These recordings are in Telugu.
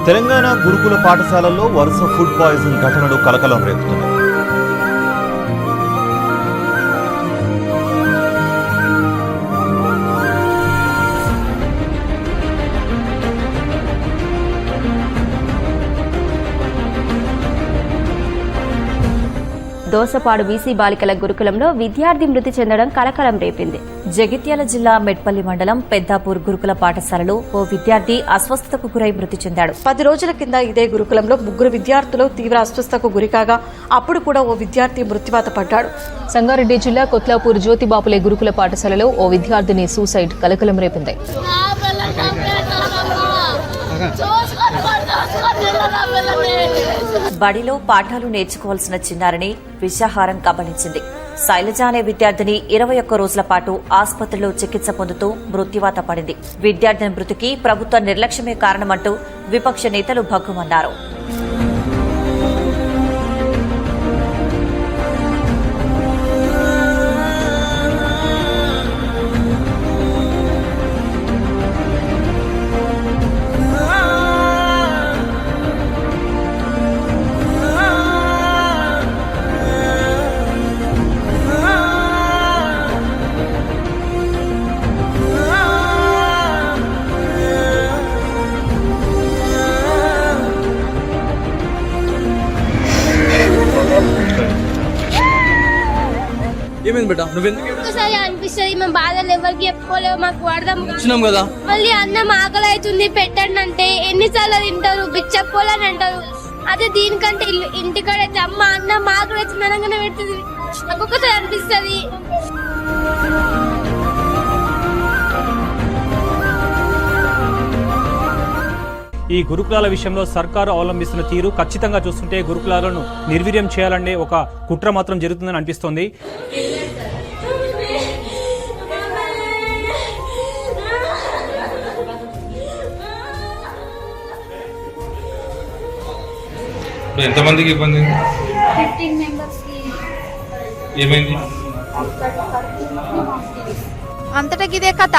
తెలంగాణ గురుకుల పాఠశాలల్లో వరుస ఫుడ్ పాయిజన్ ఘటనలు కలకలం రేపుతున్నాయి. దోసపాడు బీసీ బాలికల గురుకులంలో విద్యార్థి మృతి చెందడం కలకలం రేపింది. జగిత్యాల జిల్లా మెట్పల్లి మండలం పెద్దాపూర్ గురుకుల పాఠశాలలో ఓ విద్యార్థి అస్వస్థతకు గురై మృతి చెందాడు. 10 రోజుల కింద ఇదే గురుకులంలో 3 విద్యార్థులు తీవ్ర అస్వస్థతకు గురికాగా అప్పుడు కూడా ఓ విద్యార్థి మృత్యువాత పడ్డాడు. సంగారెడ్డి జిల్లా కొత్లాపూర్ జ్యోతిబాపులే గురుకుల పాఠశాలలో ఓ విద్యార్థిని సూసైడ్ కలకలం రేపింది. బడిలో పాఠాలు నేర్చుకోవాల్సిన చిన్నారిని విషాహారం కబళించింది. శైలజ అనే విద్యార్థిని 21 రోజుల పాటు ఆసుపత్రిలో చికిత్స పొందుతూ మృత్యువాత పడింది. విద్యార్థిని మృతికి ప్రభుత్వ నిర్లక్ష్యమే కారణమంటూ విపక్ష నేతలు భగ్గుమన్నారు. ఏమైంది బేటా నువ్వెందుకు ఒకసారి అనిపిస్తుంది మేము బాధలు ఎవరికి చెప్పుకోలేవు, మాకు అర్థం వచ్చినాం కదా. మళ్ళీ అన్నం ఆకలి అవుతుంది పెట్టండి అంటే ఎన్నిసార్లు తింటారు, బిచ్చపోలని అంటారు. అదే దీనికంటే ఇంటికాడైతే అమ్మ అన్నం ఆకలి అవుతుంది అనగానే పెడుతుంది. నాకు ఒకసారి అనిపిస్తుంది. ఈ గురుకులాల విషయంలో సర్కారు అవలంబిస్తున్న తీరు ఖచ్చితంగా చూస్తుంటే గురుకులాలను నిర్వీర్యం చేయాలనే ఒక కుట్ర మాత్రం జరుగుతుందని అనిపిస్తోంది. ఎంతమందికి ఇబ్బంది? 15 మెంబర్స్ కి ఏమైంది? అంతటా ఇదే కథ.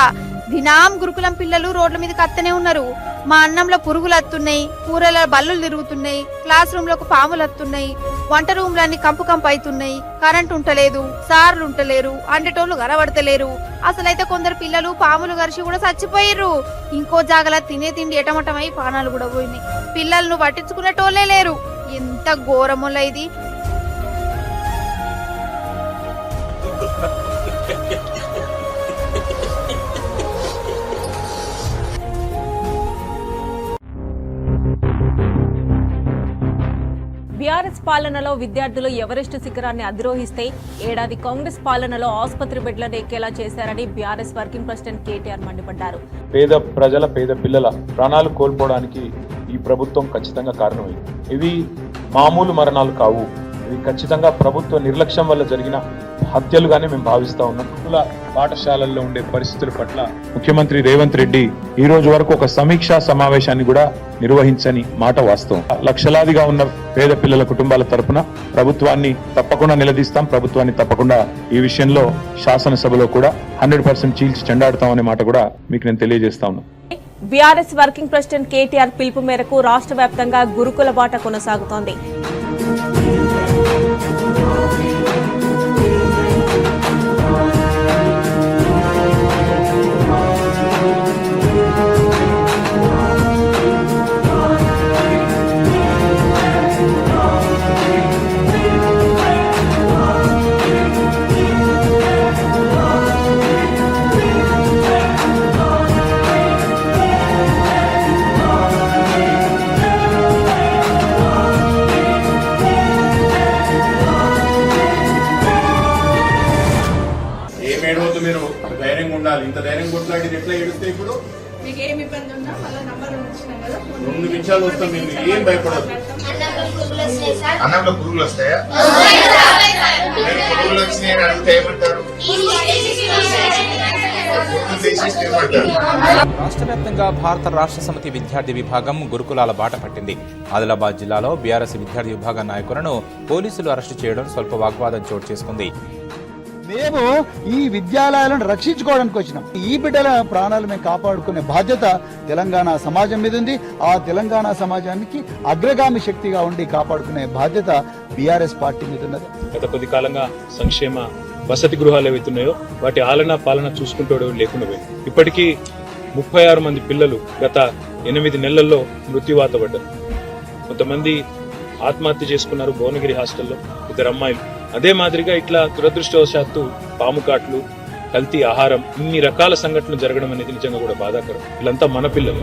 దినాం గురుకులం పిల్లలు రోడ్ల మీద కత్తనే ఉన్నారు. మా అన్నంలో పురుగులు వస్తున్నాయి, కూరల బల్లులు తిరుగుతున్నాయి, క్లాస్ రూమ్ లకు పాములు వస్తున్నాయి, వంట రూమ్లన్నీ కంపు అవుతున్నాయి, కరెంట్ ఉంటలేదు, సార్లు ఉంటలేరు, అండేటోళ్లు కనబడతలేరు. అసలైతే కొందరు పిల్లలు పాములు గరిచి కూడా చచ్చిపోయిర్రు. ఇంకో జాగల తినే తిండి ఎటమటమై ప్రాణాలు కూడా పోయినాయి. పిల్లలను పట్టించుకునేటోళ్లే లేరు. ఎంత ఘోరముల ఇది. బీఆర్ఎస్ పాలనలో విద్యార్థులు ఎవరెస్ట్ శిఖరాన్ని అధిరోహిస్తే ఏడాది కాంగ్రెస్ పాలనలో ఆసుపత్రి బెడ్లను ఎక్కేలా చేశారని బీఆర్ఎస్ వర్కింగ్ ప్రెసిడెంట్ కేటీఆర్ మండిపడ్డారు. పేద ప్రజల పేద పిల్లల ప్రాణాలు కోల్పోవడానికి ఈ ప్రభుత్వం ఖచ్చితంగా కారణమైంది. ఇవి మామూలు మరణాలు కావు. ఇవి ఖచ్చితంగా ప్రభుత్వ నిర్లక్ష్యం వల్ల జరిగిన హత్యలుగానే మేము భావిస్తా ఉన్నాం. గురుకుల పాఠశాలల్లో ఉండే పరిస్థితుల పట్ల ముఖ్యమంత్రి రేవంత్ రెడ్డి ఈ రోజు వరకు ఒక సమీక్షా సమావేశాన్ని కూడా నిర్వహించని మాట వాస్తవం. లక్షలాదిగా ఉన్న పేద పిల్లల కుటుంబాల తరపున ప్రభుత్వాన్ని తప్పకుండా నిలదీస్తాం. ప్రభుత్వాన్ని తప్పకుండా ఈ విషయంలో శాసనసభలో కూడా 100% చీల్చి చెండాడుతామనే మాట కూడా మీకు నేను తెలియజేస్తా ఉన్నాను. బీఆర్ఎస్ వర్కింగ్ ప్రెసిడెంట్ కేటీఆర్ పిలుపు మేరకు రాష్ట్ర వ్యాప్తంగా గురుకుల బాట కొనసాగుతోంది. మీరు ధైర్యంగా ఉండాలి. ఇంత ధైర్యం కొట్లాడి ఎట్లా ఏడుస్తే ఇప్పుడు మీకు ఏమి ఇబ్బంది ఉన్నా మళ్ళీ నంబర్ ఇచ్చినాం కదా, 2 నిమిషాలు వస్తాం. మీరు ఏం భయపడదు. అన్నంలో పురుగులు వస్తాయా? పురుగులు వచ్చినాయని అడిగితే ఏమంటారు? రాష్ట్ర వ్యాప్తంగా భారత రాష్ట్ర సమితి విద్యార్థి విభాగం గురుకులాల బాట పట్టింది. ఆదిలాబాద్ జిల్లాలో బీఆర్ఎస్ విద్యార్థి విభాగ నాయకులను పోలీసులు అరెస్టు చేయడం స్వల్ప వాగ్వాదం చోటు చేసుకుంది. మేము ఈ విద్యాలయాలను రక్షించుకోవడానికి వచ్చినాం. ఈ బిడ్డల ప్రాణాలు మేము కాపాడుకునే బాధ్యత తెలంగాణ సమాజం మీద ఉంది. ఆ తెలంగాణ సమాజానికి అగ్రగామి శక్తిగా ఉండి కాపాడుకునే బాధ్యత బీఆర్ఎస్ పార్టీ మీద ఉన్నది. గత కొద్ది కాలంగా సంక్షేమ వసతి గృహాలు ఏవైతున్నాయో వాటి ఆలన పాలన చూసుకుంటూ లేకుండా పోయింది. ఇప్పటికీ 36 మంది పిల్లలు గత 8 నెలల్లో మృత్యువాత పడ్డారు. కొంతమంది ఆత్మహత్య చేసుకున్నారు భువనగిరి హాస్టల్లో, 2 అమ్మాయిలు. అదే మాదిరిగా ఇట్లా దురదృష్టవశాత్తు పాము కాట్లు, కల్తీ ఆహారం, ఇన్ని రకాల సంఘటనలు జరగడం అనేది నిజంగా కూడా బాధాకరం. వీళ్ళంతా మన పిల్లలు.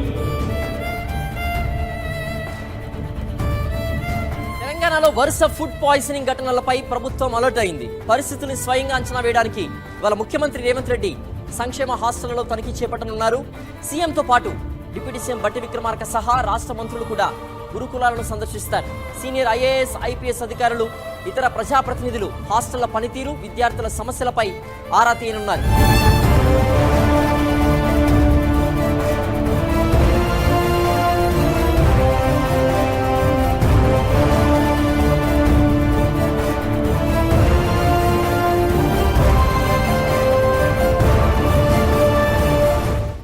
తెలంగాణలో వరుస ఫుడ్ పాయిజనింగ్ ఘటనలపై ప్రభుత్వం అలర్ట్ అయింది. పరిస్థితుల్ని స్వయంగా అంచనా వేయడానికి ఇవాళ ముఖ్యమంత్రి రేవంత్ రెడ్డి సంక్షేమ హాస్టళ్లలో తనిఖీ చేపట్టనున్నారు. సీఎంతో పాటు డిప్యూటీ సీఎం బట్టి విక్రమార్క సహా రాష్ట్ర మంత్రులు కూడా గురుకులాలను సందర్శిస్తారు. సీనియర్ ఐఏఎస్, ఐపీఎస్ అధికారులు, ఇతర ప్రజాప్రతినిధులు హాస్టళ్ల పనితీరు, విద్యార్థుల సమస్యలపై ఆరా తీయనున్నారు.